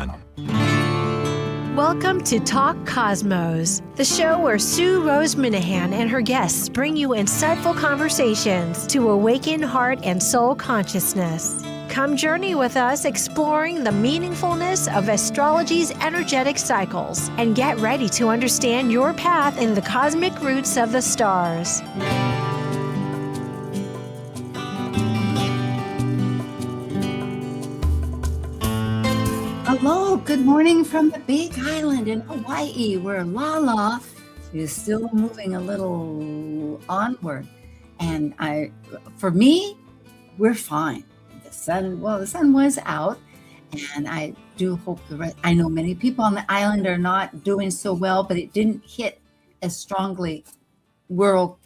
Minahan. Welcome to Talk Cosmos, the show where Sue Rose Minahan and her guests bring you insightful conversations to awaken heart and soul consciousness. Come journey with us exploring the meaningfulness of astrology's energetic cycles and get ready to understand your path in the cosmic roots of the stars. Hello, good morning from the Big Island in Hawaii, where Lala is still moving a little onward. And for me, we're fine. The sun was out, and I do hope I know many people on the island are not doing so well, but it didn't hit as strongly. I'm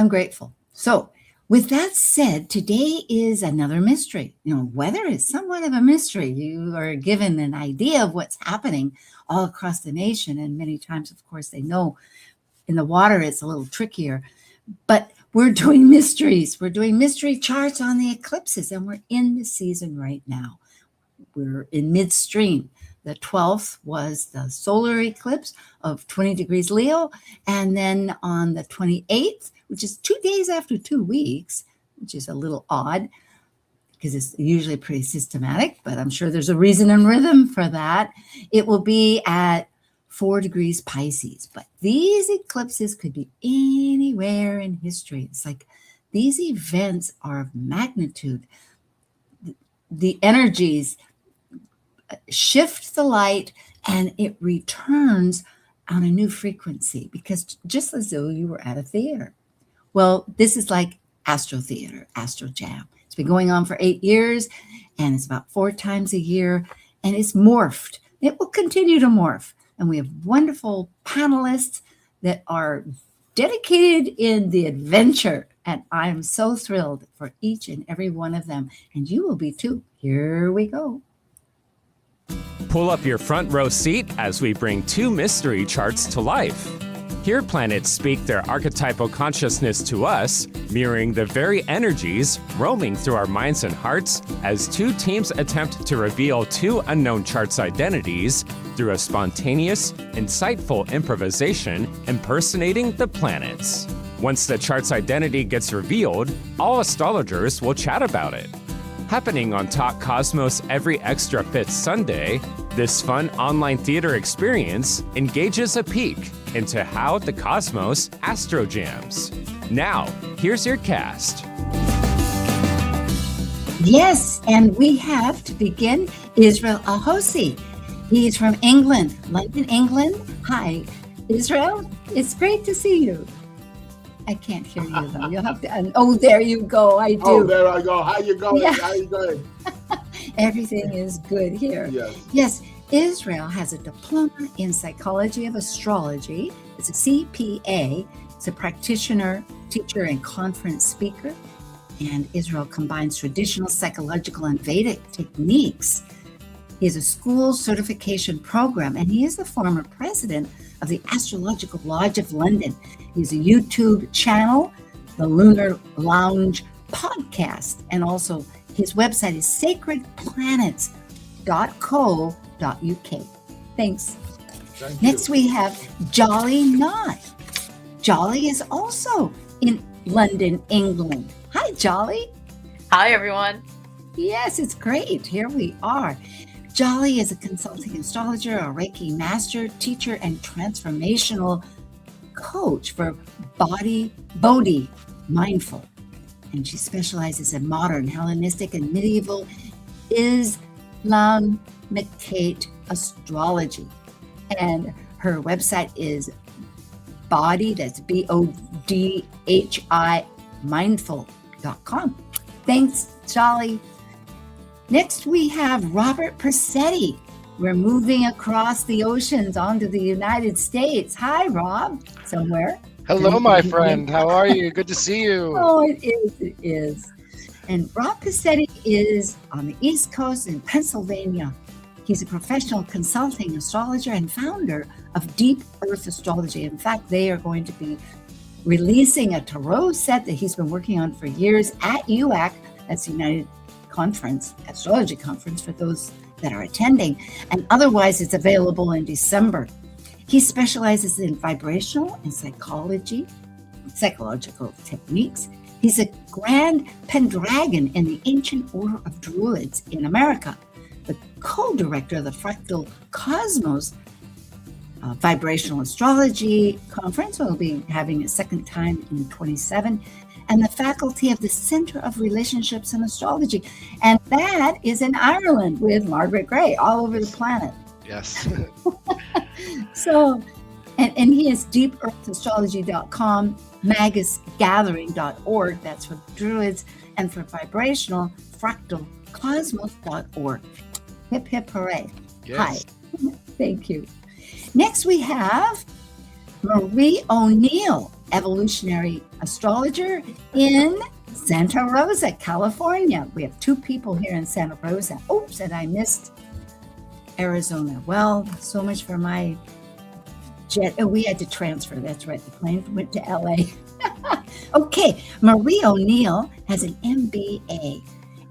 grateful. So, with that said, today is another mystery. Weather is somewhat of a mystery. You are given an idea of what's happening all across the nation. And many times, of course, they know in the water it's a little trickier. But we're doing mysteries. We're doing mystery charts on the eclipses. And we're in the season right now. We're in midstream. The 12th was the solar eclipse of 20 degrees Leo. And then on the 28th, which is 2 days after 2 weeks, which is a little odd because it's usually pretty systematic, but I'm sure there's a reason and rhythm for that. It will be at 4 degrees Pisces. But these eclipses could be anywhere in history. It's like these events are of magnitude. The energies shift the light and it returns on a new frequency, because just as though you were at a theater. Well, this is like Astro Theater, Astro Jam. It's been going on for 8 years, and it's about 4 times a year, and it's morphed. It will continue to morph. And we have wonderful panelists that are dedicated in the adventure, and I'm so thrilled for each and every one of them. And you will be too. Here we go. Pull up your front row seat as we bring 2 mystery charts to life. Here planets speak their archetypal consciousness to us, mirroring the very energies roaming through our minds and hearts as 2 teams attempt to reveal 2 unknown charts' identities through a spontaneous, insightful improvisation impersonating the planets. Once the chart's identity gets revealed, all astrologers will chat about it. Happening on Talk Cosmos every extra 5th Sunday, this fun online theater experience engages a peek into how the cosmos Astro Jams. Now, here's your cast. Yes, and we have to begin israelAjose. He's from England, London, England. Hi, Israel. It's great to see you. I can't hear you though. You'll have to. Oh, there you go. I do. Oh, there I go. How you going? Yeah. How you doing? Everything is good here. Yes. Yes. Israel has a diploma in psychology of astrology. It's a CPA. It's a practitioner, teacher, and conference speaker. And Israel combines traditional psychological and Vedic techniques. He has a school certification program, and he is the former president of the Astrological Lodge of London. He has a YouTube channel, the Lunar Lounge podcast, and also his website is sacredplanets.co.uk. Thanks. Thank you. Next we have Jolly Knot. Jolly is also in London, England. Hi, Jolly. Hi, everyone. Yes, it's great. Here we are. Jolly is a consulting astrologer, a Reiki master, teacher, and transformational coach for Bodhi Mindful. And she specializes in modern, Hellenistic, and medieval Islamicate astrology. And her website is Bodhi, that's BODHI, mindful.com. Thanks, Jolly. Next, we have Robert Persetti. We're moving across the oceans onto the United States. Hi, Rob, somewhere. Hello, my friend. How are you? Good to see you. Oh, it is. And Rob Persetti is on the East Coast in Pennsylvania. He's a professional consulting astrologer and founder of Deep Earth Astrology. In fact, they are going to be releasing a tarot set that he's been working on for years at UAC. That's the United Conference, Astrology Conference, for those that are attending, and otherwise it's available in December. He specializes in vibrational and psychological techniques. He's a Grand Pendragon in the Ancient Order of Druids in America, the co-director of the Fractal Cosmos Vibrational Astrology Conference. We'll be having a second time in 27, and the faculty of the Center of Relationships and Astrology. And that is in Ireland with Margaret Gray, all over the planet. Yes. So, and he is deepearthastrology.com, magusgathering.org, that's for Druids, and for vibrational, fractalcosmos.org. Hip, hip, hooray. Yes. Hi. Thank you. Next, we have MarieONeill, evolutionary astrologer in Santa Rosa, California. We have 2 people here in Santa Rosa. Oops, and I missed Arizona. Well, so much for my jet. Oh, we had to transfer. That's right. The plane went to LA. Okay, MarieONeill has an MBA,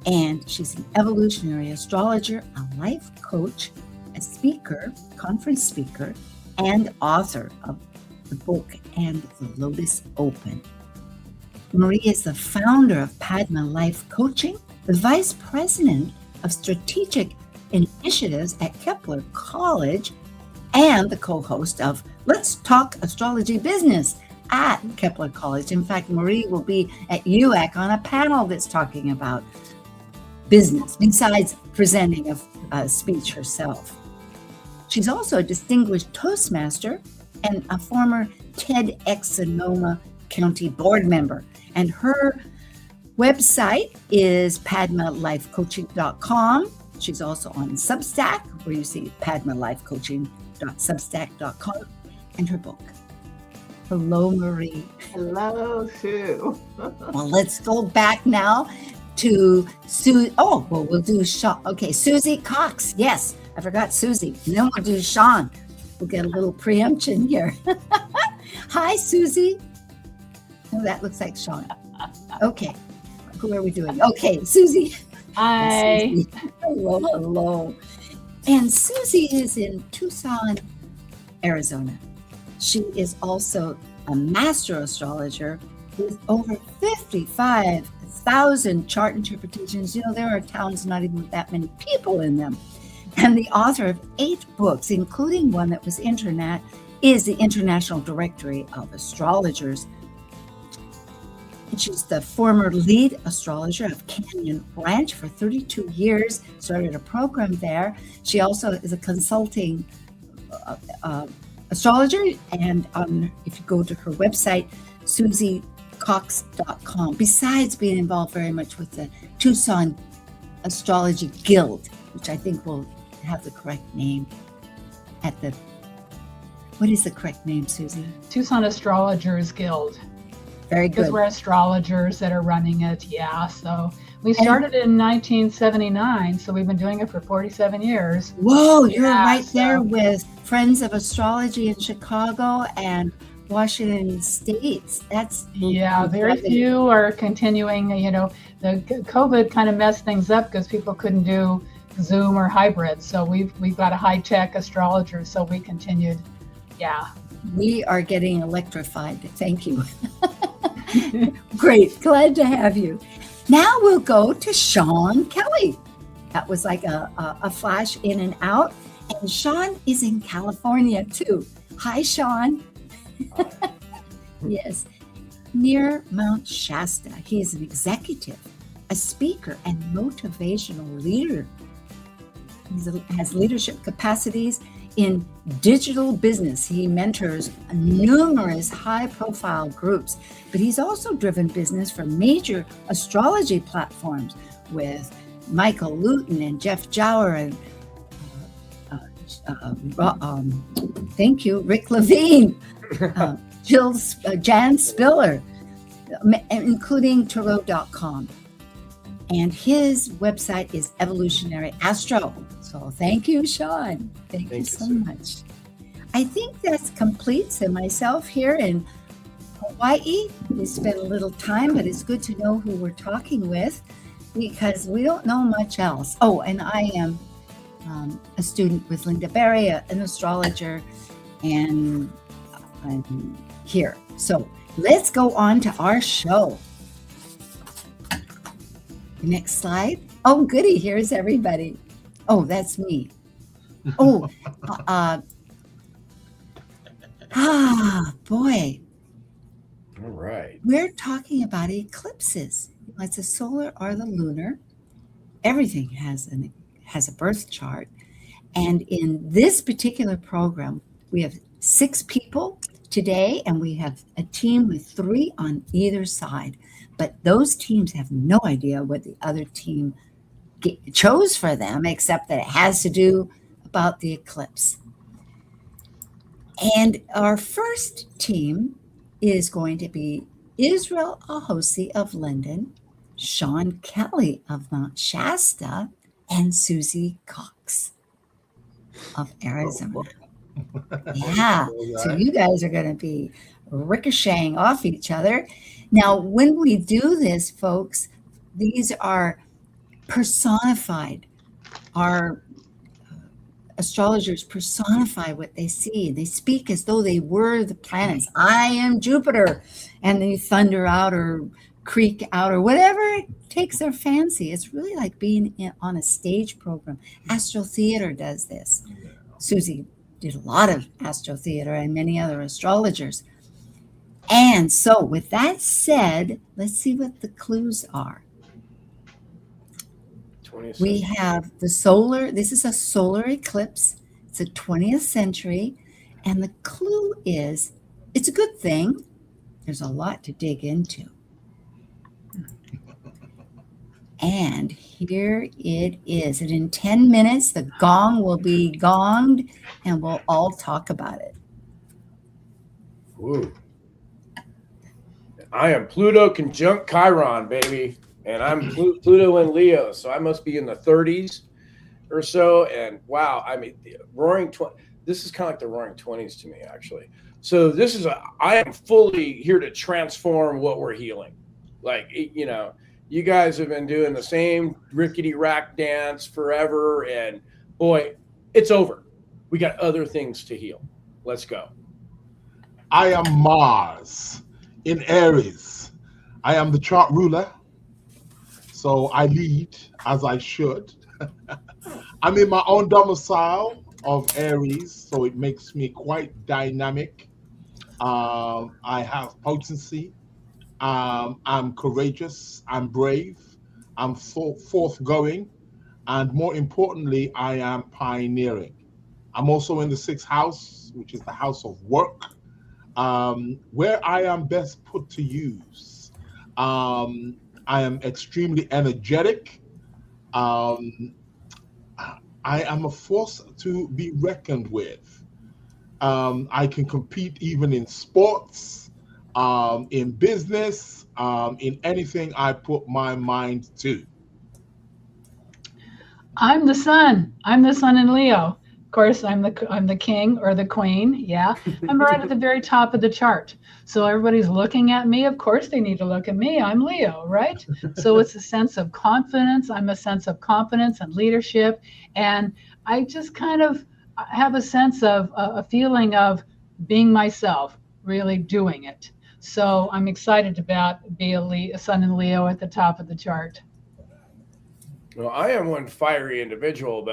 and she's an evolutionary astrologer, a life coach, a speaker, conference speaker, and author of the book And the Lotus Open. Marie is the founder of Padma Life Coaching, the vice president of strategic initiatives at Kepler College, and the co-host of Let's Talk Astrology Business at Kepler College. In fact, Marie will be at UAC on a panel that's talking about business, besides presenting a speech herself. She's also a distinguished Toastmaster and a former TEDx Sonoma County board member. And her website is padmalifecoaching.com. She's also on Substack, where you see padmalifecoaching.substack.com, and her book. Hello, Marie. Hello, Sue. Well, let's go back now to Sue. Oh, well, we'll do Sean. Okay, Susie Cox. Yes, I forgot Susie. And then we'll do Sean. We'll get a little preemption here. Hi, Susie. Oh, that looks like Sean. Okay, who are we doing? Okay, Susie. Hi. Susie. Hello, hello. And Susie is in Tucson, Arizona. She is also a master astrologer with over 55,000 chart interpretations. You know, there are towns not even with that many people in them. And the author of 8 books, including one that was is the International Directory of Astrologers. And she's the former lead astrologer of Canyon Ranch for 32 years, started a program there. She also is a consulting astrologer, and if you go to her website, susiecox.com, besides being involved very much with the Tucson Astrology Guild, which I think will have the correct name what is the correct name, Susie? Tucson Astrologers Guild. Very good. Because we're astrologers that are running it, yeah. So we started in 1979, so we've been doing it for 47 years. Whoa, you're right there with Friends of Astrology in Chicago and Washington States. That's very few are continuing. You know, the COVID kind of messed things up because people couldn't do Zoom or hybrid. So we've got a high-tech astrologer, so we continued. Yeah. We are getting electrified. Thank you. Great. Glad to have you. Now we'll go to Sean Kelly. That was like a flash in and out. And Sean is in California too. Hi, Sean. Yes. Near Mount Shasta. He is an executive, a speaker, and motivational leader. He has leadership capacities in digital business. He mentors numerous high-profile groups, but he's also driven business for major astrology platforms with Michael Luton and Jeff Jower and thank you, Rick Levine, Jan Spiller, including Tarot.com. And his website is Evolutionary Astro. So thank you, Sean. Thank you so much. I think that's completes myself here in Hawaii. We spent a little time, but it's good to know who we're talking with because we don't know much else. Oh, and I am a student with Linda Berry, an astrologer, and I'm here. So let's go on to our show. Next slide. Oh, goody. Here's everybody. Oh, that's me. Oh, boy. All right. We're talking about eclipses. It's the solar or the lunar. Everything has a birth chart. And in this particular program, we have 6 people today, and we have a team with 3 on either side. But those teams have no idea what the other team chose for them, except that it has to do about the eclipse. And our first team is going to be IsraelAjose of London, Sean Kelly of Mount Shasta, and Susie Cox of Arizona. Yeah, so you guys are going to be ricocheting off each other. Now, when we do this, folks, these are personified. Our astrologers personify what they see. They speak as though they were the planets. I am Jupiter, and they thunder out or creak out or whatever takes their fancy. It's really like being on a stage program. Astro Theater does this. Susie did a lot of Astro Theater and many other astrologers. And so with that said, let's see what the clues are. We have the solar, this is a solar eclipse. It's a 20th century. And the clue is, it's a good thing. There's a lot to dig into. And here it is. And in 10 minutes, the gong will be gonged and we'll all talk about it. Ooh. I am Pluto conjunct Chiron, baby. And I'm Pluto in Leo. So I must be in the 30s or so. And wow, I mean, this is kind of like the roaring 20s to me, actually. So I am fully here to transform what we're healing. Like, you know, you guys have been doing the same rickety rack dance forever. And boy, it's over. We got other things to heal. Let's go. I am Mars in Aries. I am the chart ruler. So I lead as I should. I'm in my own domicile of Aries, so it makes me quite dynamic. I have potency. I'm courageous. I'm brave. I'm forthgoing. And more importantly, I am pioneering. I'm also in the 6th house, which is the house of work, where I am best put to use. I am extremely energetic. I am a force to be reckoned with. I can compete even in sports, in business, in anything I put my mind to. I'm the sun. I'm the sun in Leo. Of course, I'm the king or the queen. Yeah, I'm right at the very top of the chart. So everybody's looking at me. Of course, they need to look at me. I'm Leo, right? So it's a sense of confidence. I'm a sense of confidence and leadership, and I just kind of have a sense of a feeling of being myself, really doing it. So I'm excited about being a sun in Leo at the top of the chart. Well, I am one fiery individual,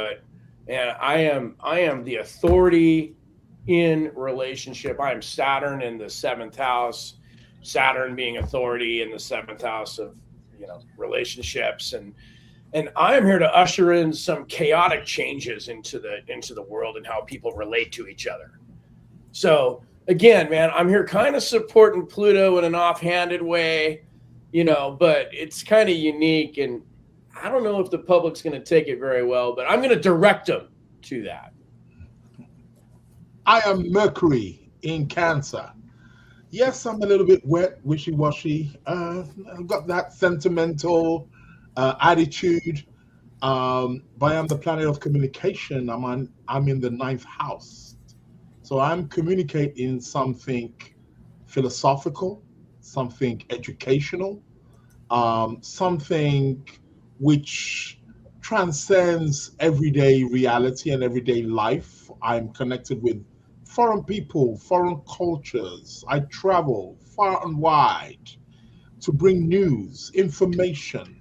and I am the authority in relationship. I am Saturn in the 7th house, Saturn being authority in the 7th house of, relationships. And I am here to usher in some chaotic changes into the world and how people relate to each other. So again, man, I'm here kind of supporting Pluto in an offhanded way, but it's kind of unique, and I don't know if the public's going to take it very well, but I'm going to direct them to that. I am Mercury in Cancer. Yes, I'm a little bit wet, wishy-washy. I've got that sentimental attitude, but I am the planet of communication. I'm in the 9th house. So I'm communicating something philosophical, something educational, something which transcends everyday reality and everyday life. I'm connected with foreign people, foreign cultures. I travel far and wide to bring news, information,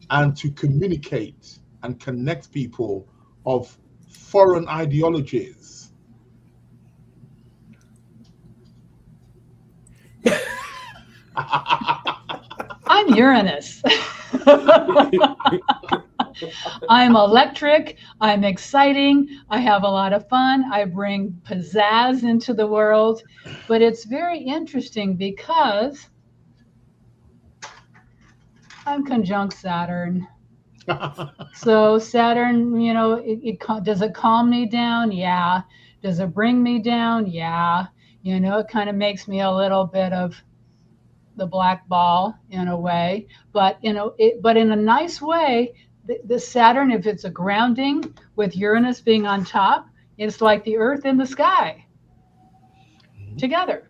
and to communicate and connect people of foreign ideologies. I'm Uranus. I'm electric. I'm exciting. I have a lot of fun. I bring pizzazz into the world. But it's very interesting because I'm conjunct Saturn. So Saturn, you know, does it calm me down? Yeah. Does it bring me down? Yeah. You know, it kind of makes me a little bit of the black ball in a way, but but in a nice way. The Saturn, if it's a grounding with Uranus being on top, it's like the Earth and the sky together.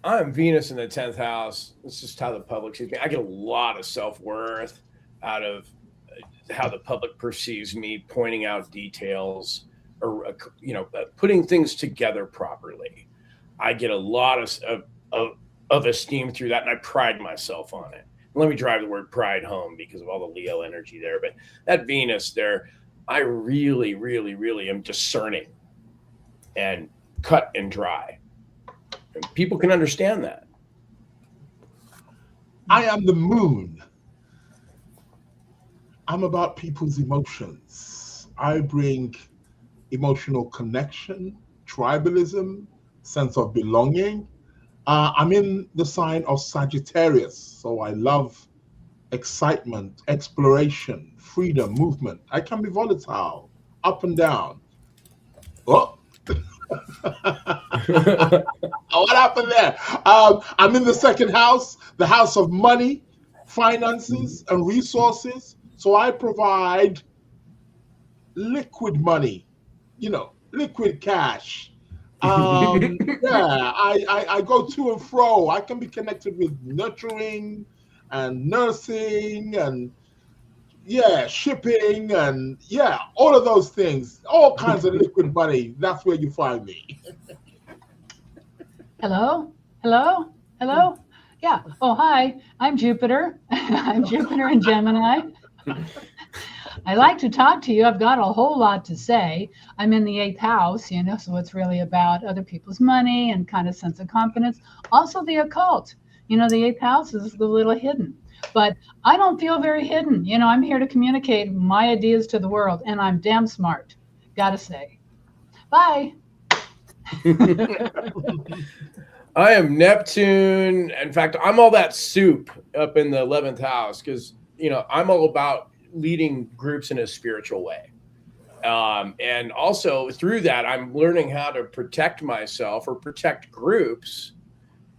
I'm Venus in the 10th house. It's just how the public sees me. I get a lot of self-worth out of how the public perceives me, pointing out details or, putting things together properly. I get a lot of esteem through that, and I pride myself on it. Let me drive the word pride home because of all the Leo energy there. But that Venus there, I really, really, really am discerning and cut and dry. And people can understand that. I am the moon. I'm about people's emotions. I bring emotional connection, tribalism, sense of belonging. I'm in the sign of Sagittarius, so I love excitement, exploration, freedom, movement. I can be volatile, up and down. Oh. What happened there? I'm in the second house, the house of money, finances, and resources. So I provide liquid money, liquid cash. I go to and fro. I can be connected with nurturing and nursing and shipping and all of those things, all kinds of liquid money. That's where you find me. Hello. Yeah. Oh, hi. I'm Jupiter. I'm Jupiter in Gemini. I like to talk to you. I've got a whole lot to say. I'm in the 8th house, so it's really about other people's money and kind of sense of confidence. Also the occult. The 8th house is a little hidden, but I don't feel very hidden. I'm here to communicate my ideas to the world, and I'm damn smart. Gotta say. Bye. I am Neptune. In fact, I'm all that soup up in the 11th house because, I'm all about leading groups in a spiritual way. And also through that, I'm learning how to protect myself or protect groups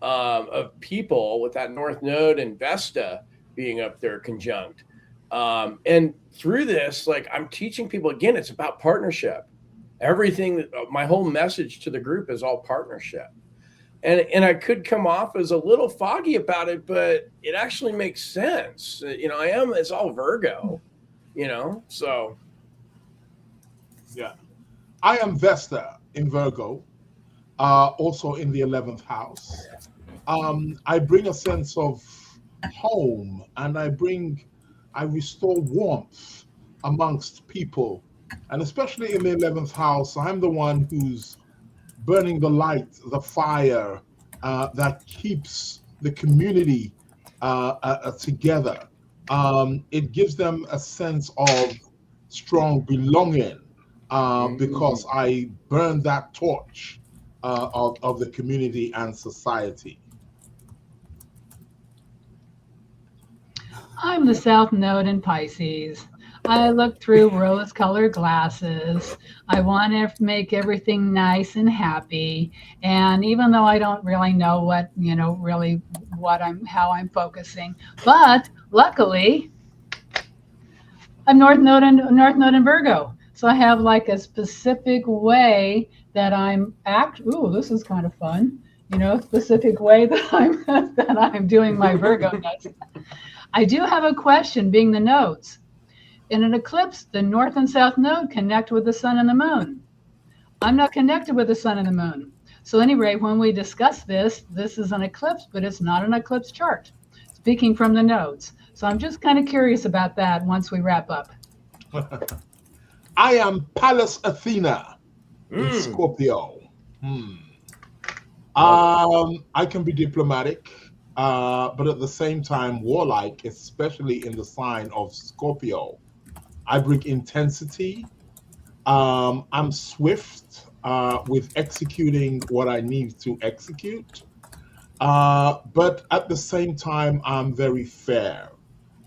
of people with that North Node and Vesta being up there conjunct. And through this, I'm teaching people, again, it's about partnership. Everything, my whole message to the group is all partnership. And I could come off as a little foggy about it, but it actually makes sense. It's all Virgo, so. Yeah. I am Vesta in Virgo, also in the 11th house. I bring a sense of home, and I restore warmth amongst people. And especially in the 11th house, I'm the one who's burning the light, the fire that keeps the community together. It gives them a sense of strong belonging because I burn that torch of the community and society. I'm the South Node in Pisces. I look through rose-colored glasses. I want to make everything nice and happy. And even though I don't really know how I'm focusing, but luckily, I'm North Node in Virgo. So I have a specific way that I'm this is kind of fun. Specific way that I'm doing my Virgo-ness. I do have a question, being the nodes. In an eclipse, the north and south node connect with the sun and the moon. I'm not connected with the sun and the moon. So anyway, when we discuss this, this is an eclipse, but it's not an eclipse chart, speaking from the nodes. So I'm just kind of curious about that once we wrap up. I am Pallas Athena in Scorpio. I can be diplomatic, but at the same time warlike, especially in the sign of Scorpio. I bring intensity. I'm swift with executing what I need to execute, but at the same time, I'm very fair.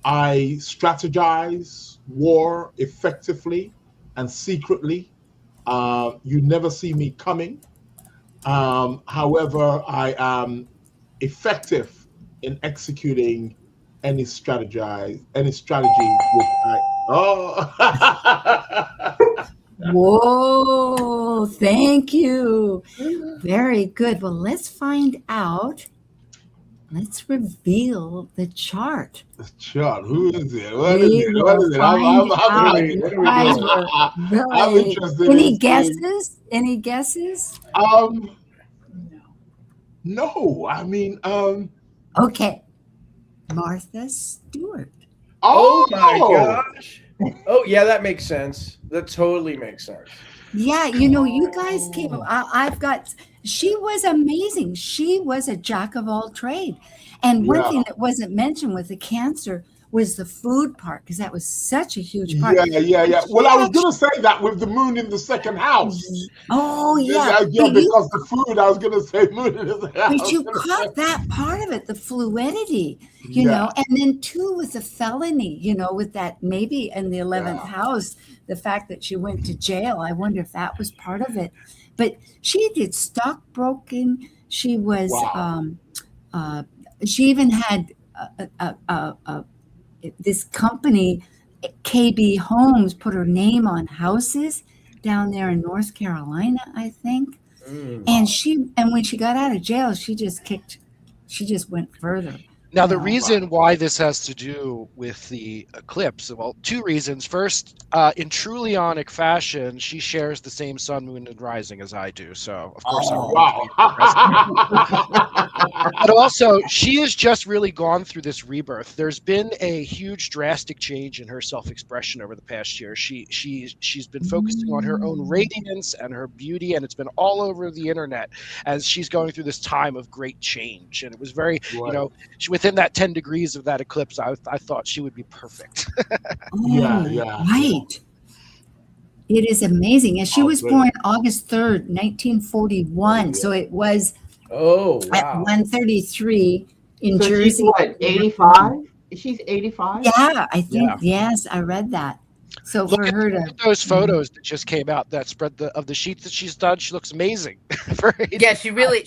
I strategize war effectively and secretly. You never see me coming. However, I am effective in executing any strategy which I. Oh. Whoa, thank you. Very good. Well, let's find out. Let's reveal the chart. The chart. Who is it? What We is it? will What is it? find out. You guys were I'm really interested. Any guesses? Any guesses? No. I mean, Okay. Martha Stewart. Oh my gosh. Oh yeah, that makes sense. That totally makes sense. Yeah, you guys came. She was amazing. She was a jack of all trade. And one thing that wasn't mentioned with the Cancer was the food part, because that was such a huge part. Yeah. Well, I was going to say that with the moon in the second house. Oh, yeah. Because the food, I was going to say moon in the second house. But you caught that part of it, the fluidity, you know, and then too with the felony, with that maybe in the 11th house, the fact that she went to jail. I wonder if that was part of it. But she did stockbroking. She was, she even had this company, KB Homes, put her name on houses down there in North Carolina, I think. And when she got out of jail, she just went further. Now, the reason why this has to do with the eclipse, well, two reasons. First, in true Leonic fashion, she shares the same sun, moon, and rising as I do. So, of course, but also, she has just really gone through this rebirth. There's been a huge, drastic change in her self-expression over the past year. She's been focusing on her own radiance and her beauty, and it's been all over the internet as she's going through this time of great change. And it was very, within that 10 degrees of that eclipse, I thought she would be perfect. Right. It is amazing. And she was born August 3rd, 1941. So it was at 1:33 in Jersey. She's what, 85? She's 85? Yeah, I think, yes, I read that. So look for her to those photos that just came out that spread of the sheets that she's done, she looks amazing. Yeah, she really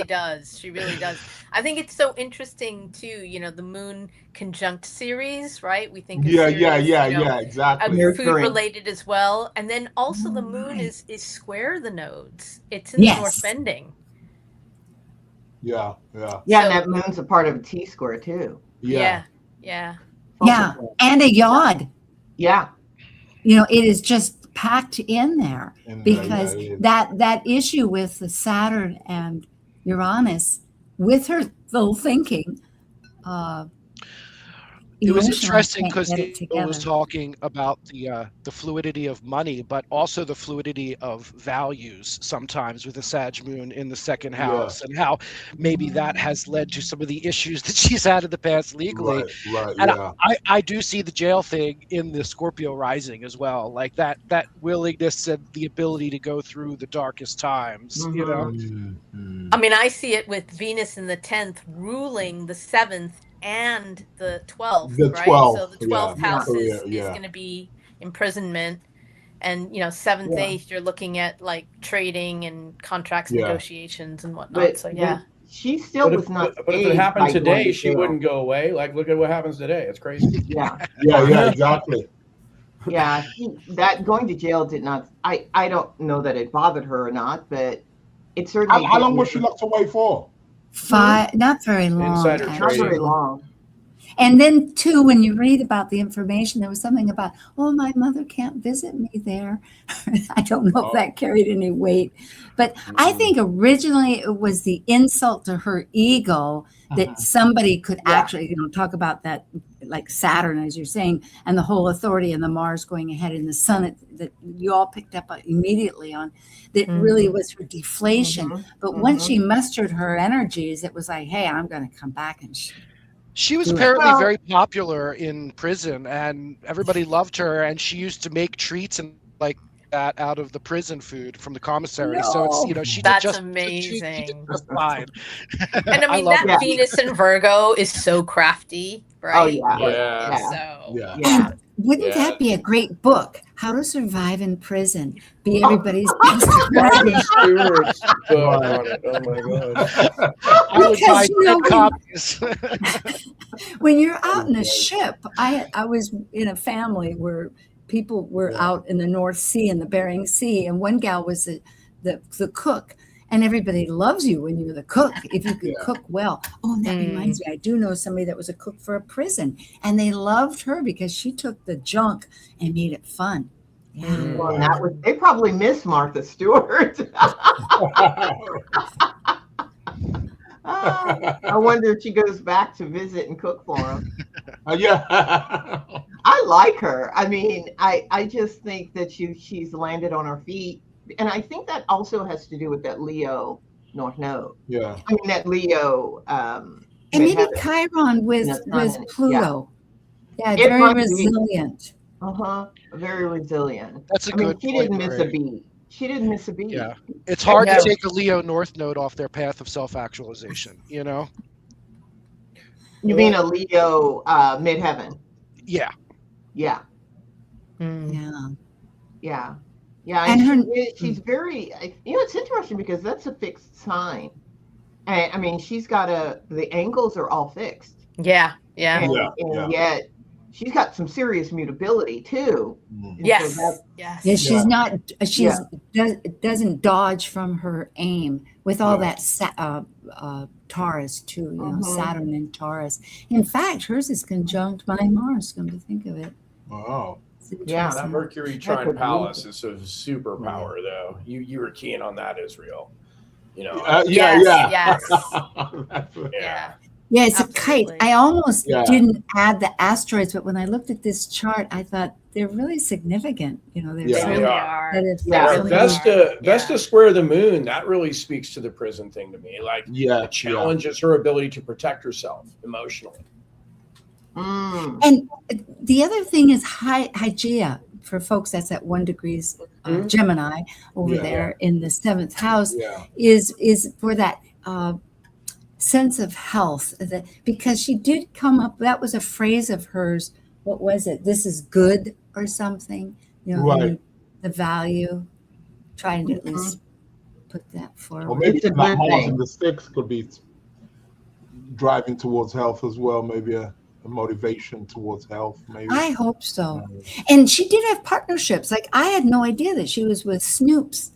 does. She really does. I think it's so interesting too. The moon conjunct series, right? We think exactly. Food related as well, and then also the moon is square the nodes. It's in the north bending. Yeah, and that moon's a part of a T-square too. Yeah, and a yod. Yeah. It is just packed in there because that issue with the Saturn and Uranus, with her little thinking, it was interesting because Neil was talking about the fluidity of money, but also the fluidity of values sometimes with the Sag moon in the second house, and how maybe that has led to some of the issues that she's had in the past legally. I do see the jail thing in the Scorpio rising as well, like that willingness and the ability to go through the darkest times. I mean, I see it with Venus in the 10th ruling the 7th and the 12th, right? So the 12th house is going to be imprisonment, and 7th, 8th, you're looking at like trading and contracts, negotiations and whatnot. But she still was not. But if it happened today, she wouldn't go away. Like, look at what happens today. It's crazy. Yeah, exactly. Yeah, that going to jail did not. I don't know that it bothered her or not, but it certainly. How long was she locked away for? Not very long. Insider Not trading. very long. And then too, when you read about the information, there was something about, oh, my mother can't visit me there. I don't know if that carried any weight, but I think originally it was the insult to her ego that somebody could actually, talk about that, like Saturn, as you're saying, and the whole authority and the Mars going ahead and the sun that you all picked up immediately on, that really was her deflation. But once she mustered her energies, it was like, hey, I'm going to come back and she was apparently very popular in prison, and everybody loved her, and she used to make treats and like that out of the prison food from the commissary. So it's, she did just amazing. She did just fine. And I mean, that Venus in Virgo is so crafty, right? Oh yeah. So wouldn't that be a great book? How to Survive in Prison. Be everybody's best friend. Oh my God. I would buy 10 copies. When you're out in a ship, I was in a family where people were out in the North Sea and the Bering Sea, and one gal was the cook, and everybody loves you when you're the cook if you can cook well. Oh, that reminds me, I do know somebody that was a cook for a prison, and they loved her because she took the junk and made it fun. Well, they probably miss Martha Stewart. I wonder if she goes back to visit and cook for them. I like her. I mean, I just think that she's landed on her feet. And I think that also has to do with that Leo North Node. Yeah. I mean, that Leo. And maybe Chiron with Pluto. Yeah, very resilient. Very resilient. That's a good point. She didn't miss a beat. She didn't miss a beat. Yeah. It's hard to take a Leo North Node off their path of self-actualization, You mean a Leo midheaven? Yeah. Yeah. Yeah, and she's very, it's interesting because that's a fixed sign. And I mean, she's got the angles are all fixed. Yeah. And yet she's got some serious mutability too. Yes. Yeah, she's not, doesn't dodge from her aim with all that Taurus too, Saturn and Taurus. In fact, hers is conjunct my Mars, come to think of it. Wow. Yeah, that Mercury trine Pallas is a superpower, though. You were keen on that, Israel. Yes. Yeah, it's absolutely a kite. I almost didn't add the asteroids, but when I looked at this chart, I thought they're really significant. They really are. Vesta square the moon, that really speaks to the prison thing to me. Like, it challenges her ability to protect herself emotionally. And the other thing is Hygeia, for folks that's at 1 degrees Gemini over there in the 7th house, is for that sense of health, because she did come up, that was a phrase of hers. What was it? This is good or something, the value, trying to at least put that forward. Or maybe the Mars in the 6 could be driving towards health as well, maybe a motivation towards health, maybe. I hope so. And she did have partnerships. Like, I had no idea that she was with Snoops.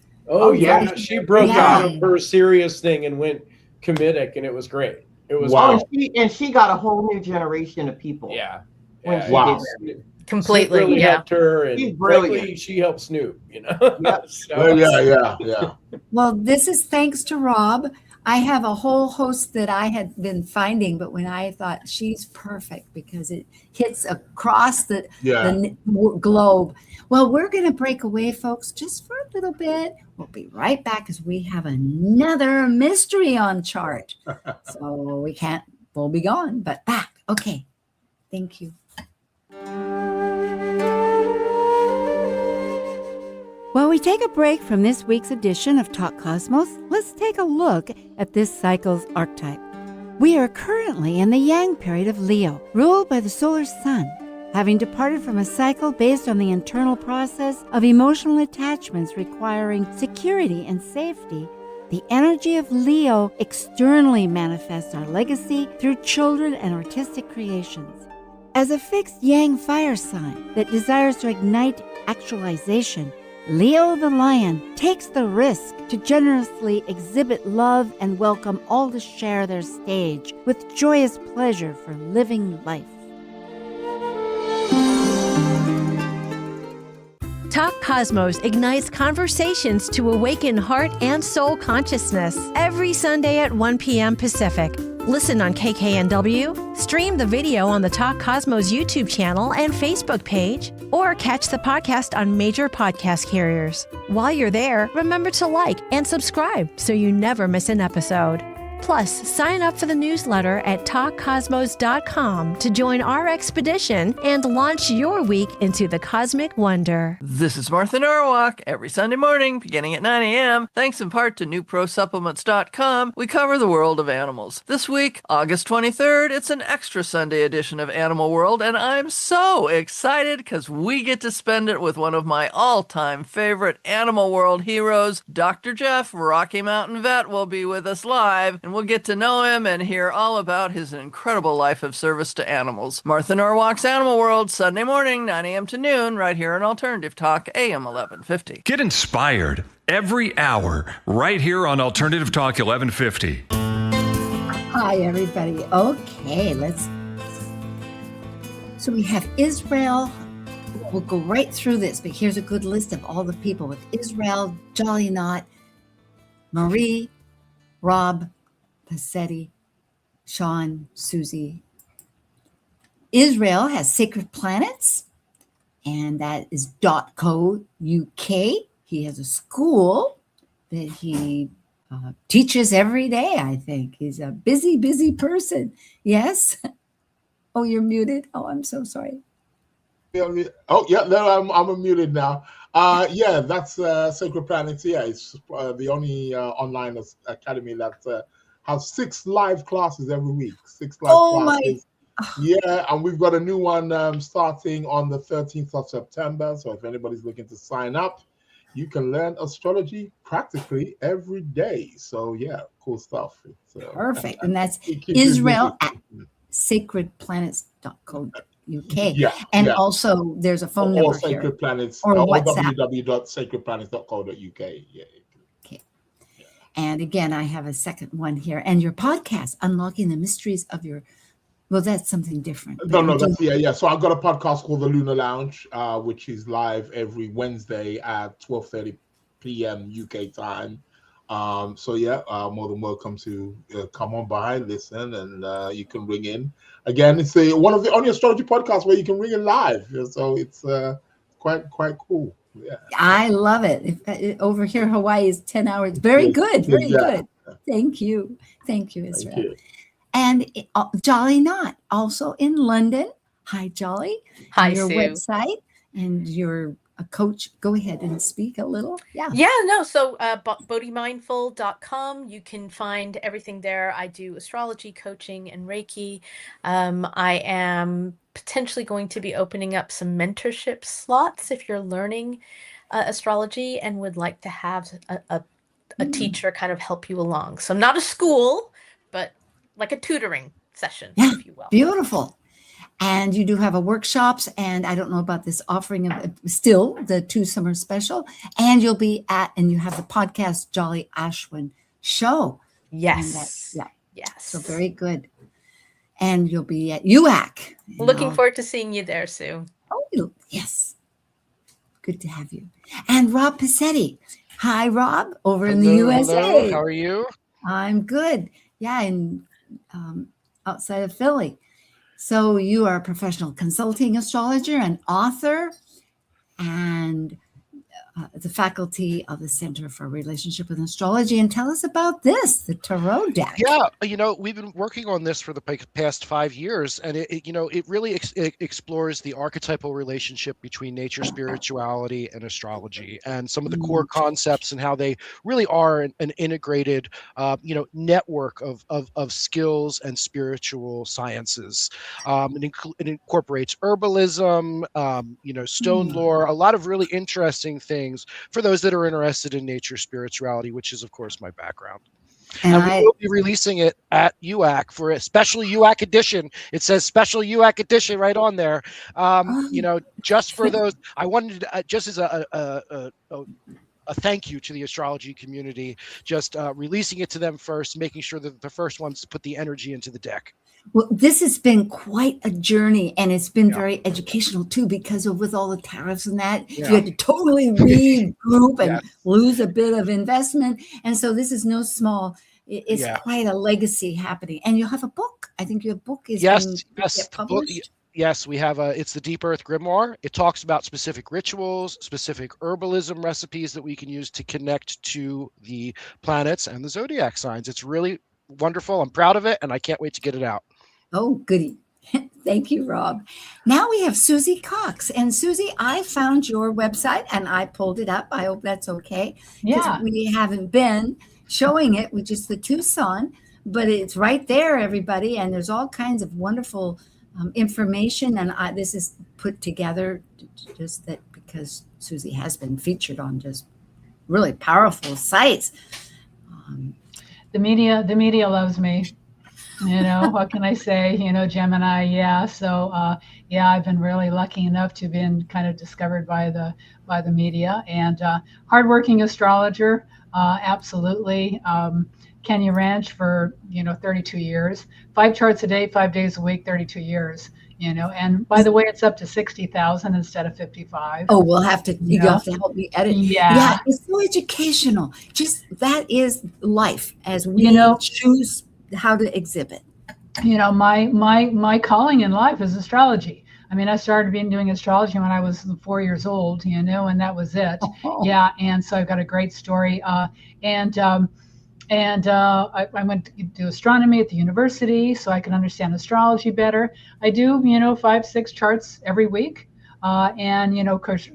She broke out of her serious thing and went comedic, and it was great. It was and she got a whole new generation of people. Completely. Really helped her, and she's brilliant. She helped Snoop. Well, this is thanks to Rob. I have a whole host that I had been finding, but when I thought she's perfect because it hits across the globe. Well, we're going to break away, folks, just for a little bit. We'll be right back as we have another mystery on chart. So we'll be gone, but back. Okay. Thank you. While we take a break from this week's edition of Talk Cosmos, let's take a look at this cycle's archetype. We are currently in the Yang period of Leo, ruled by the solar sun. Having departed from a cycle based on the internal process of emotional attachments requiring security and safety, the energy of Leo externally manifests our legacy through children and artistic creations. As a fixed Yang fire sign that desires to ignite actualization, Leo the lion takes the risk to generously exhibit love and welcome all to share their stage with joyous pleasure for living life. Talk Cosmos ignites conversations to awaken heart and soul consciousness every Sunday at 1 p.m. Pacific. Listen on KKNW, stream the video on the Talk Cosmos YouTube channel and Facebook page, or catch the podcast on major podcast carriers. While you're there, remember to like and subscribe so you never miss an episode. Plus, sign up for the newsletter at talkcosmos.com to join our expedition and launch your week into the cosmic wonder. This is Martha Norwalk. Every Sunday morning, beginning at 9 a.m., thanks in part to newprosupplements.com, we cover the world of animals. This week, August 23rd, it's an extra Sunday edition of Animal World, and I'm so excited because we get to spend it with one of my all-time favorite Animal World heroes. Dr. Jeff, Rocky Mountain Vet, will be with us live, and we'll get to know him and hear all about his incredible life of service to animals. Martha Norwalk's Animal World, Sunday morning, 9 a.m. to noon, right here on Alternative Talk, AM 1150. Get inspired every hour, right here on Alternative Talk 1150. Hi, everybody. Okay, so we have Israel. We'll go right through this, but here's a good list of all the people with Israel, Jolly Knot, Marie, Rob, Passetti, Sean, Susie. Israel has Sacred Planets, and that is .co.uk. He has a school that he teaches every day, I think. He's a busy, busy person. Yes? Oh, you're muted? Oh, I'm so sorry. Oh, yeah, no, I'm unmuted now. Yeah, that's Sacred Planets. Yeah, it's the only online academy that has 6 live classes every week. 6 live classes. Yeah, and we've got a new one starting on the 13th of September. So if anybody's looking to sign up, you can learn astrology practically every day. So yeah, cool stuff. It's, perfect. And that's Israel at sacredplanets.co.uk. Yeah, and also there's a phone number Sacred here. Planets, or WhatsApp. www.sacredplanets.co.uk. Yeah. Okay. And again, I have a second one here. And your podcast, Unlocking the Mysteries of Your... Well, that's something different. No, that's, yeah. So I've got a podcast called The Lunar Lounge, which is live every Wednesday at 12:30 p.m. UK time. So yeah, more than welcome to come on by, listen, and you can ring in. Again, it's one of the only astrology podcasts where you can ring in live. So it's quite cool. Yeah, I love it. Over here, Hawaii is 10 hours. Very good. Very good. Thank you, Israel. Thank you. And Jolly Knot, also in London. Hi, Jolly. Hi, your Sue. Website, and you're a coach. Go ahead and speak a little. So bodymindful.com, you can find everything there. I do astrology, coaching, and Reiki. I am potentially going to be opening up some mentorship slots if you're learning astrology and would like to have a teacher kind of help you along. So not a school, but like a tutoring session, if you will. Beautiful. And you do have a workshops, and I don't know about this offering of still the 2 summer special. And you'll be and you have the podcast Jolly Ashwin Show. Yes. Yes. So very good. And you'll be at UAC. Looking forward to seeing you there, Sue. Oh, yes. Good to have you. And Rob Passetti. Hi, Rob, over in the USA. Hello. How are you? I'm good. Yeah, in outside of Philly. So you are a professional consulting astrologer and author, and the faculty of the Center for Relationship with Astrology. And tell us about this, the Tarot deck. Yeah, we've been working on this for the past 5 years, and it really explores the archetypal relationship between nature, spirituality, and astrology, and some of the core concepts and how they really are an integrated, network of skills and spiritual sciences. It incorporates herbalism, stone lore, a lot of really interesting things for those that are interested in nature spirituality, which is, of course, my background. And we will be releasing it at UAC for a special UAC edition. It says special UAC edition right on there. You know, just for those, I wanted to, just as a thank you to the astrology community, just releasing it to them first, making sure that the first ones put the energy into the deck. Well, this has been quite a journey, and it's been very educational too, because of with all the tariffs and that, you had to totally regroup and lose a bit of investment. And so this is no small, it's quite a legacy happening. And you'll have a book. I think your book is get published. Yes, we have it's the Deep Earth Grimoire. It talks about specific rituals, specific herbalism recipes that we can use to connect to the planets and the zodiac signs. It's really wonderful. I'm proud of it, and I can't wait to get it out. Oh, goody. Thank you, Rob. Now we have Susie Cox. And Susie, I found your website and I pulled it up. I hope that's okay. Yeah. We haven't been showing it with just the Tucson, but it's right there, everybody. And there's all kinds of wonderful information. And this is put together just that because Susie has been featured on just really powerful sites. The media loves me. You know, what can I say? You know, Gemini, yeah. So, I've been really lucky enough to have been kind of discovered by the media, and hardworking astrologer, absolutely. Kenya Ranch for 32 years, 5 charts a day, 5 days a week, 32 years. You know, and by the way, it's up to 60,000 instead of 55. Oh, you'll have to help me edit. Yeah, it's so educational. Just that is life as we choose how to exhibit. You know, my calling in life is astrology. I mean, I started doing astrology when I was 4 years old, and that was it. Yeah, and so I've got a great story. I went to do astronomy at the university so I can understand astrology better. I do, 5-6 charts every week, and of course,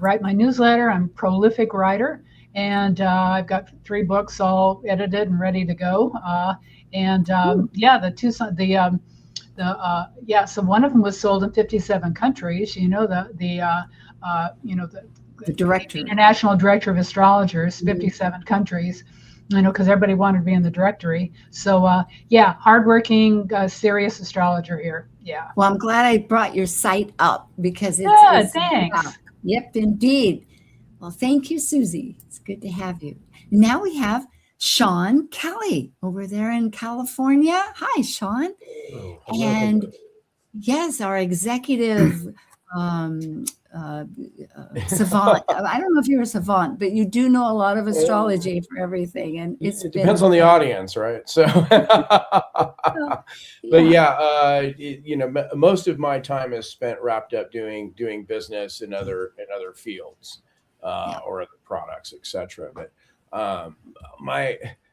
write my newsletter. I'm a prolific writer. And I've got 3 books all edited and ready to go. The Tucson, so one of them was sold in 57 countries. The director, International Director of Astrologers, 57 countries. Because everybody wanted to be in the directory. So hardworking, serious astrologer here. Yeah. Well, I'm glad I brought your site up because it's good. Thanks. Yep, indeed. Well, thank you, Susie. It's good to have you. Now we have Sean Kelly over there in California. Hi, Sean. Oh, and yes, our executive savant. I don't know if you're a savant, but you do know a lot of astrology for everything. And it depends on the audience, right? So, but most of my time is spent wrapped up doing business in other fields. Or other products, etc. But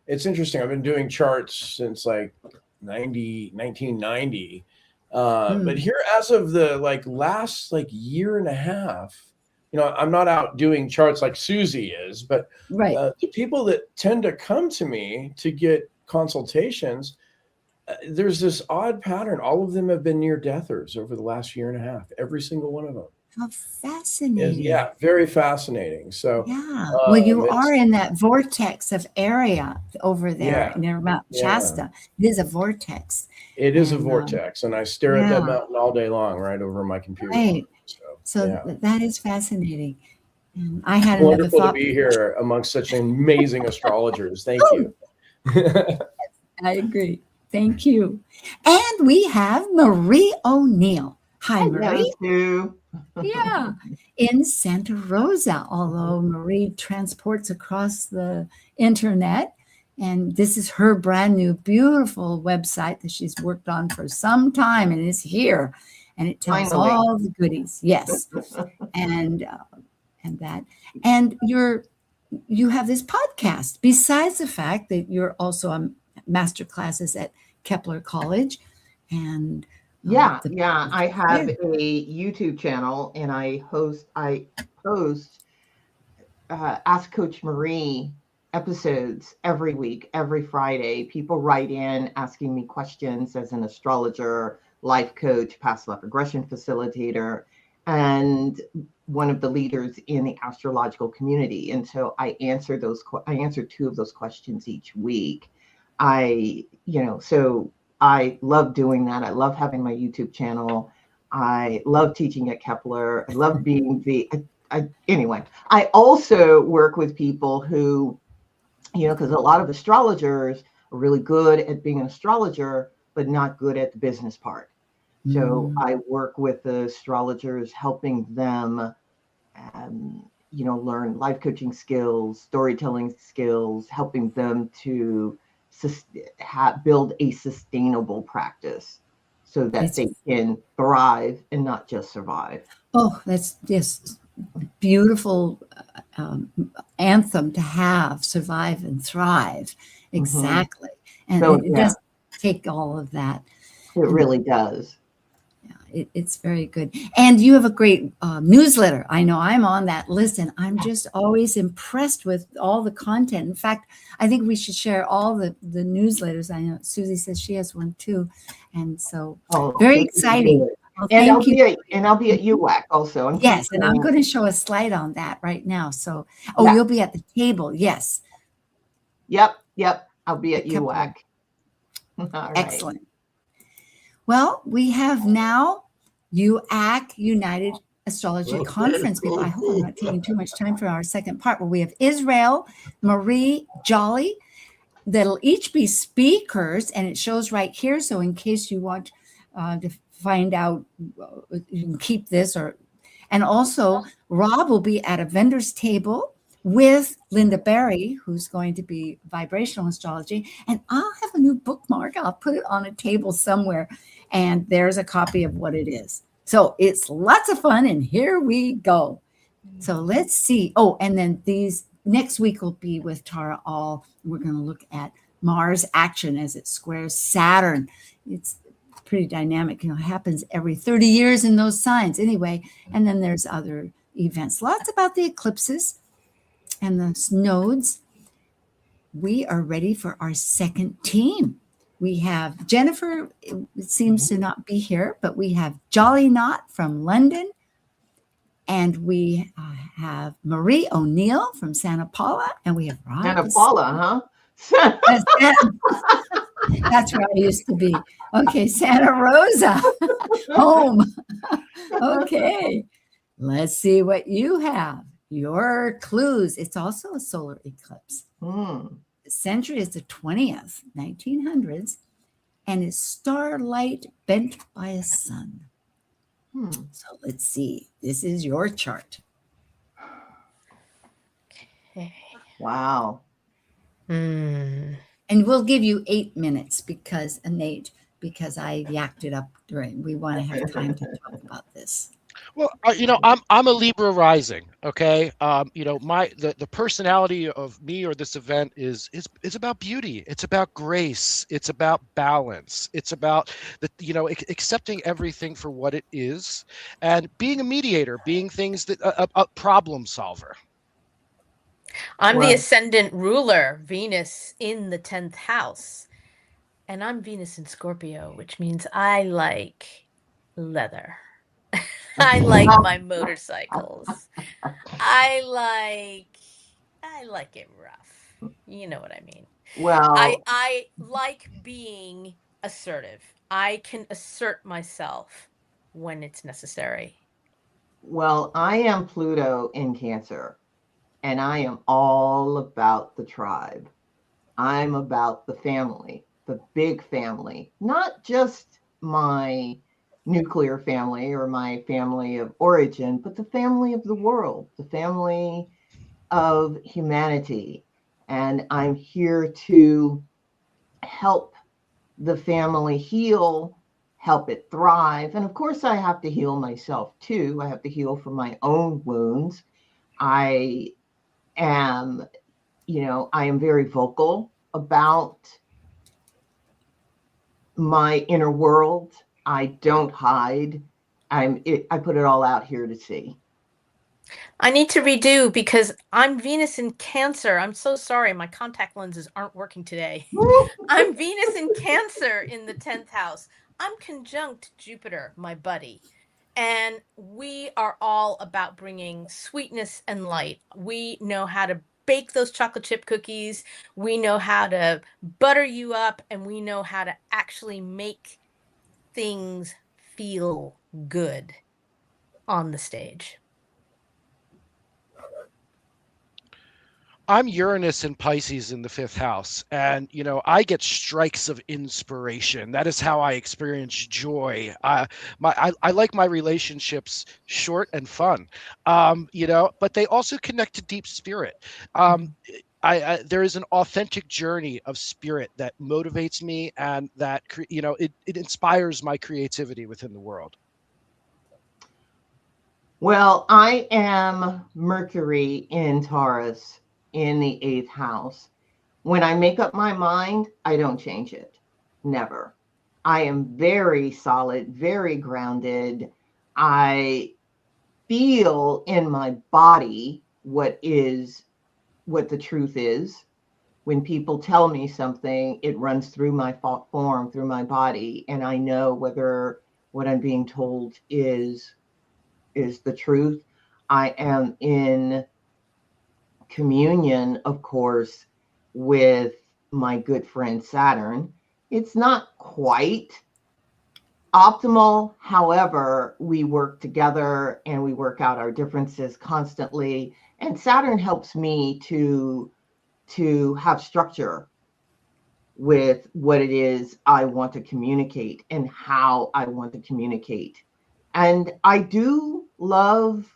it's interesting. I've been doing charts since like 1990. But here, as of the last year and a half, I'm not out doing charts like Susie is, but the people that tend to come to me to get consultations, there's this odd pattern. All of them have been near deathers over the last year and a half. Every single one of them. How fascinating. Yeah, very fascinating. So well, you are in that vortex of area over there near Mount Shasta. It is a vortex. It is a vortex, and I stare at that mountain all day long, right over my computer. Right. So that is fascinating. And I had wonderful to be here amongst such amazing astrologers. Thank you. I agree. Thank you. And we have MarieONeill. Hi, Marie. Yeah, in Santa Rosa, although Marie transports across the internet. And this is her brand new, beautiful website that she's worked on for some time and is here. And it tells all the goodies. Yes. And that. And you have this podcast, besides the fact that you're also on master classes at Kepler College. And I have a YouTube channel and I post Ask Coach Marie episodes every week, every Friday. People write in asking me questions as an astrologer, life coach, past life regression facilitator. and one of the leaders in the astrological community. And so I answer 2 of those questions each week. So I love doing that. I love having my YouTube channel. I love teaching at Kepler. I love being anyway, I also work with people who, because a lot of astrologers are really good at being an astrologer, but not good at the business part. So I work with the astrologers, helping them, learn life coaching skills, storytelling skills, helping them to build a sustainable practice so that they can thrive and not just survive. Oh, that's just beautiful anthem to have, survive and thrive. Exactly. And so, it does take all of that. It really does. It's very good. And you have a great newsletter. I know I'm on that list, and I'm just always impressed with all the content. In fact, I think we should share all the newsletters. I know Susie says she has one too. And so very exciting. Well, and I'll be at UWAC also. Yes, and I'm going to show a slide on that right now. So, you'll be at the table. Yes. Yep. I'll be at UWAC. All right. Excellent. Well, we have now UAC, United Astrology Conference. People, I hope I'm not taking too much time for our second part, but we have Israel, Marie, Jolly. That'll each be speakers, and it shows right here. So in case you want to find out, you can keep this. And also, Rob will be at a vendor's table with Linda Berry, who's going to be vibrational astrology. And I'll have a new bookmark. I'll put it on a table somewhere. And there's a copy of what it is. So it's lots of fun. And here we go. So let's see. Oh, and then these next week will be with Tara All. We're going to look at Mars action as it squares Saturn. It's pretty dynamic. It happens every 30 years in those signs anyway. And then there's other events. Lots about the eclipses and the nodes. We are ready for our second team. We have Jennifer, it seems to not be here, but we have Jolly Knot from London. And we have MarieONeill from Santa Paula. And we have Rob. Santa Paula, huh? That's where I used to be. Okay, Santa Rosa, home. Okay, let's see what you have. Your clues. It's also a solar eclipse. The century is the 20th, 1900s, and it's starlight bent by a sun. So let's see. This is your chart. Okay. Wow. And we'll give you 8 minutes because I yacked it up during. We want to have time to talk about this. Well, I'm a Libra rising. Okay, the personality of me or this event is about beauty. It's about grace. It's about balance. It's about accepting everything for what it is, and being a mediator, being things that a problem solver. I'm the ascendant ruler, Venus in the 10th house, and I'm Venus in Scorpio, which means I like leather. I like my motorcycles. I like it rough. You know what I mean? Well, I like being assertive. I can assert myself when it's necessary. Well, I am Pluto in Cancer, and I am all about the tribe. I'm about the family, the big family, not just my nuclear family or my family of origin, but the family of the world, the family of humanity. And I'm here to help the family heal, help it thrive. And of course, I have to heal myself too. I have to heal from my own wounds. I am very vocal about my inner world. I don't hide. I put it all out here to see. I need to redo because I'm Venus in Cancer. I'm so sorry. My contact lenses aren't working today. I'm Venus in Cancer in the 10th house. I'm conjunct Jupiter, my buddy. And we are all about bringing sweetness and light. We know how to bake those chocolate chip cookies. We know how to butter you up, and we know how to actually make things feel good on the stage. I'm Uranus and Pisces in the 5th house, and I get strikes of inspiration. That is how I experience joy. I like my relationships short and fun, but they also connect to deep spirit. There is an authentic journey of spirit that motivates me, and that it inspires my creativity within the world. Well, I am Mercury in Taurus in the 8th house. When I make up my mind, I don't change it. Never. I am very solid, very grounded. I feel in my body what the truth is. When people tell me something, it runs through my form, through my body, and I know whether what I'm being told is the truth. I am in communion, of course, with my good friend Saturn. It's not quite optimal. However, we work together and we work out our differences constantly. And Saturn helps me to have structure with what it is I want to communicate and how I want to communicate. And I love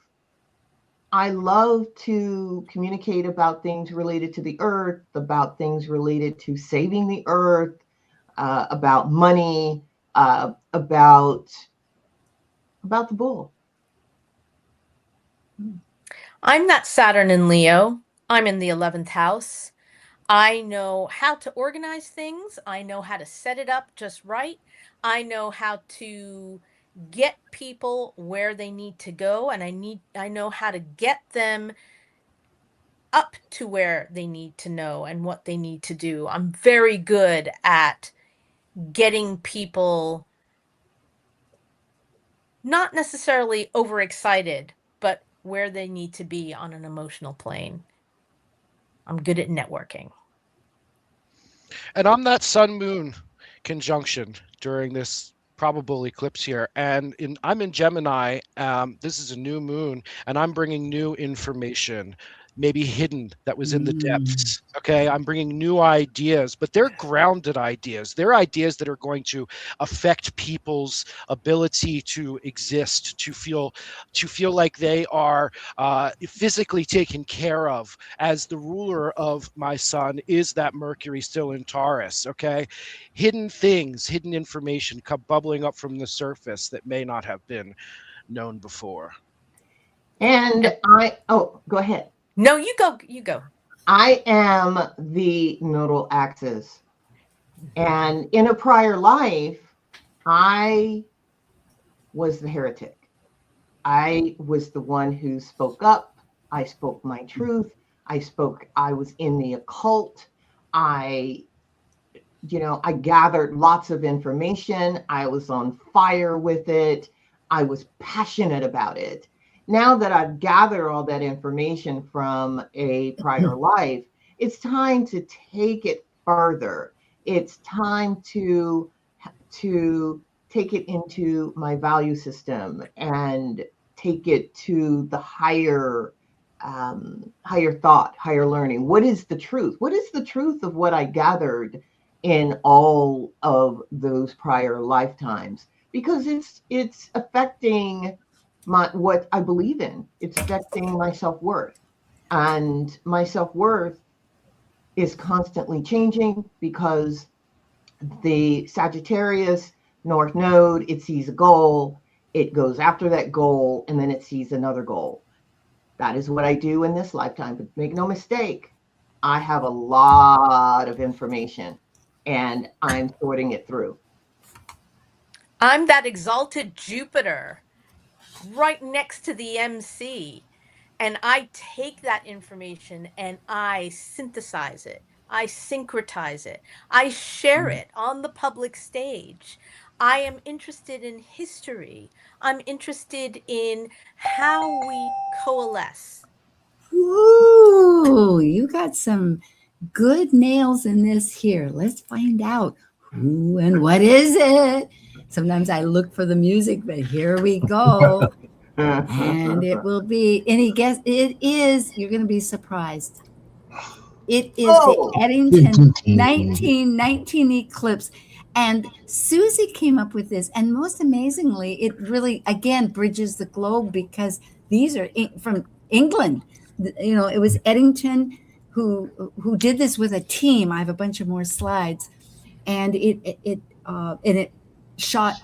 to communicate about things related to the earth, about things related to saving the earth, about money, about the bull. I'm that Saturn in Leo. I'm in the 11th house. I know how to organize things. I know how to set it up just right. I know how to get people where they need to go, and I know how to get them up to where they need to know and what they need to do. I'm very good at getting people not necessarily overexcited, but where they need to be on an emotional plane. I'm good at networking. And I'm that sun-moon conjunction during this probable eclipse here. And I'm in Gemini. This is a new moon, and I'm bringing new information, maybe hidden, that was in the depths. Okay, I'm bringing new ideas, but they're grounded ideas. They're ideas that are going to affect people's ability to exist, to feel like they are physically taken care of, as the ruler of my sun is that Mercury still in Taurus. Okay, hidden things, hidden information come bubbling up from the surface that may not have been known before. And go ahead. No, you go. I am the nodal axis. And in a prior life, I was the heretic. I was the one who spoke up. I spoke my truth. I was in the occult. I gathered lots of information. I was on fire with it. I was passionate about it. Now that I've gathered all that information from a prior life, it's time to take it further. It's time to take it into my value system and take it to the higher thought, higher learning. What is the truth? What is the truth of what I gathered in all of those prior lifetimes? Because it's affecting what I believe in. It's affecting my self-worth. And my self-worth is constantly changing because the Sagittarius North Node, it sees a goal, it goes after that goal, and then it sees another goal. That is what I do in this lifetime. But make no mistake, I have a lot of information and I'm sorting it through. I'm that exalted Jupiter right next to the MC. And I take that information and I synthesize it. I syncretize it. I share it on the public stage. I am interested in history. I'm interested in how we coalesce. Ooh, you got some good nails in this here. Let's find out who and what is it. Sometimes I look for the music, but here we go. And it will be, any guess? It is, you're going to be surprised. It is the Eddington 1919 eclipse. And Susie came up with this. And most amazingly, it really, again, bridges the globe because these are from England. You know, it was Eddington who did this with a team. I have a bunch of more slides. And it shot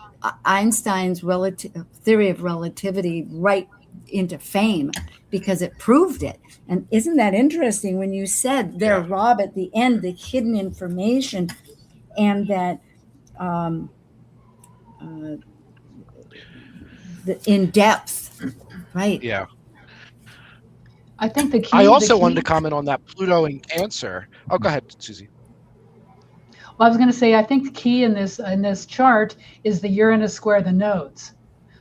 Einstein's theory of relativity right into fame because it proved it. And isn't that interesting when you said there, Rob, at the end, the hidden information and that the in depth, right? Yeah. I think the key. I also wanted to comment on that Pluto in Cancer. Oh, go ahead, Susie. Well, I was going to say, I think the key in this chart is the Uranus square the nodes.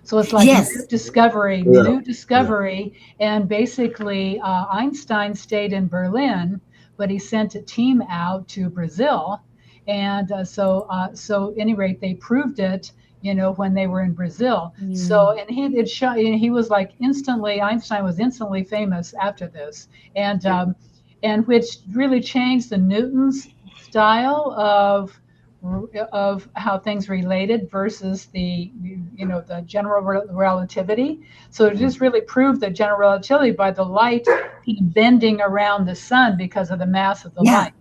So it's like new discovery. And basically Einstein stayed in Berlin, but he sent a team out to Brazil. And so at any rate, they proved it, you know, when they were in Brazil. So, and he was like Einstein was instantly famous after this. And which really changed the Newton's style of how things related versus the general relativity. So it just really proved the general relativity by the light bending around the sun because of the mass of the light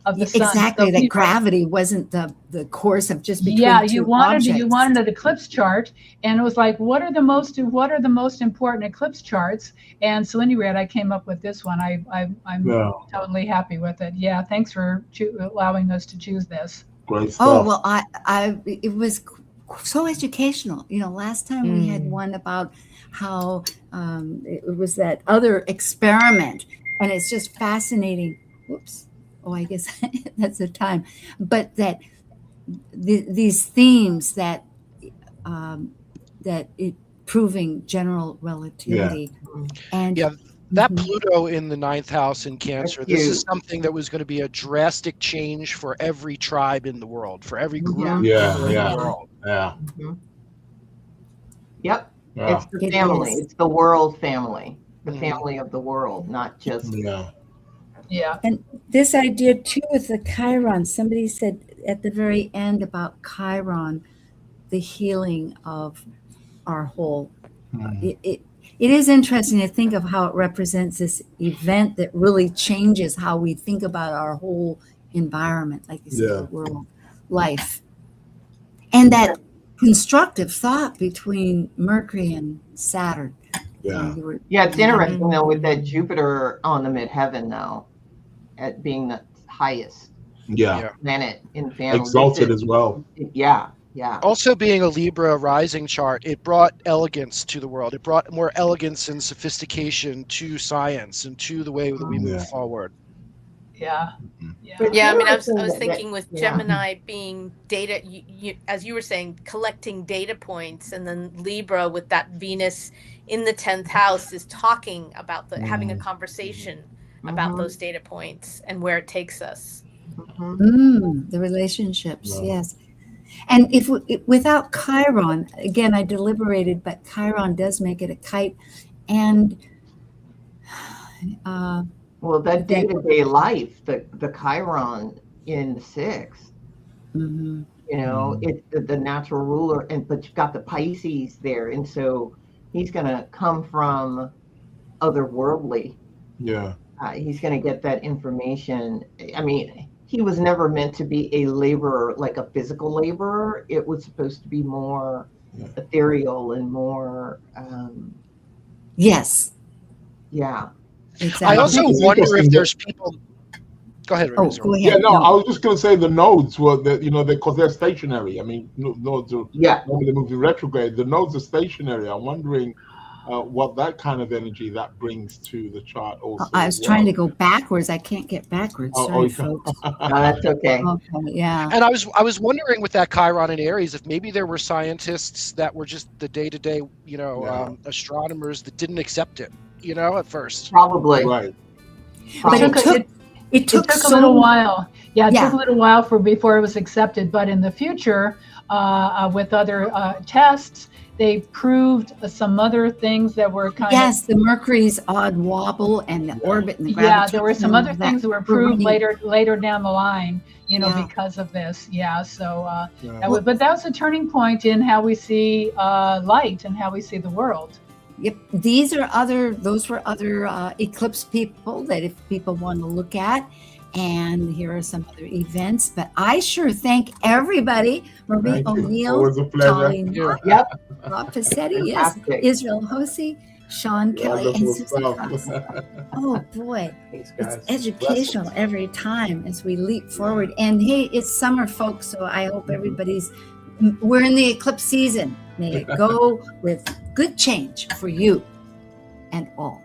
of the sun. Exactly, so that gravity wasn't the course of just between two objects. You wanted an eclipse chart, and it was like, what are the most important eclipse charts? And so anyway, I came up with this one. I'm totally happy with it. Yeah, thanks for allowing us to choose this. Great stuff. Oh well, it was so educational. You know, last time we had one about how it was that other experiment, and it's just fascinating. Whoops. Oh, I guess that's the time. But that these themes that it proving general relativity, and that Pluto in the 9th house in Cancer. This is something that was going to be a drastic change for every tribe in the world, for every group in the world. Yep. It's the family. It's the world family. The family of the world, not just. Yeah. And this idea too with the Chiron, somebody said at the very end about Chiron, the healing of our whole. It is interesting to think of how it represents this event that really changes how we think about our whole environment, like you said, world, life. And that constructive thought between Mercury and Saturn. It's interesting though with that Jupiter on the midheaven though, at being the highest planet in family. Exalted as well. Yeah. Also being a Libra rising chart, it brought elegance to the world. It brought more elegance and sophistication to science and to the way that we move forward. Yeah. Yeah, I mean, I was thinking with Gemini being data, as you were saying, collecting data points, and then Libra with that Venus in the 10th house is talking about having a conversation about those data points and where it takes us. The relationships, yes. And without Chiron, again, I deliberated, but Chiron does make it a kite. And well, that day-to-day life, the Chiron in the 6th, you know, it's the natural ruler, but you've got the Pisces there, and so he's going to come from otherworldly. He's going to get that information. I mean, he was never meant to be a laborer, like a physical laborer. It was supposed to be more ethereal and more. Yes. Yeah. Exactly. I also wonder if there's people. Go ahead. Go ahead. I was just going to say the nodes were that, you know, because they're stationary. I mean, nodes are normally moving retrograde. The nodes are stationary. I'm wondering what that kind of energy that brings to the chart also. I was trying to go backwards. I can't get backwards. Sorry, folks. No, that's okay. Okay, yeah. And I was wondering with that Chiron in Aries, if maybe there were scientists that were just the day-to-day, astronomers that didn't accept it, at first. Probably. Right. But it took a little while. Yeah, it took a little while before it was accepted. But in the future, with other tests, they proved some other things that were kind of... Yes, the Mercury's odd wobble and the orbit and the gravity. Yeah, there were some other things that were proved later down the line, because of this. Yeah, so but that was a turning point in how we see light and how we see the world. Yep, those were other eclipse people that if people want to look at. And here are some other events. But I sure thank everybody. MarieONeill, Always a pleasure. Rob Passetti, yes, IsraelAjose, Sean Kelly, and Susan Cross. Oh boy, it's educational every time as we leap forward. And hey, it's summer, folks, so I hope we're in the eclipse season. May it go with good change for you and all.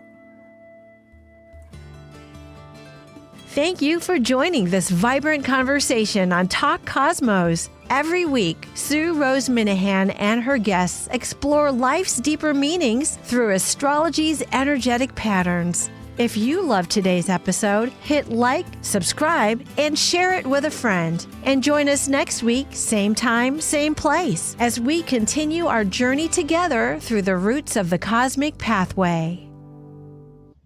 Thank you for joining this vibrant conversation on Talk Cosmos. Every week, Sue Rose Minahan and her guests explore life's deeper meanings through astrology's energetic patterns. If you loved today's episode, hit like, subscribe, and share it with a friend. And join us next week, same time, same place, as we continue our journey together through the roots of the cosmic pathway.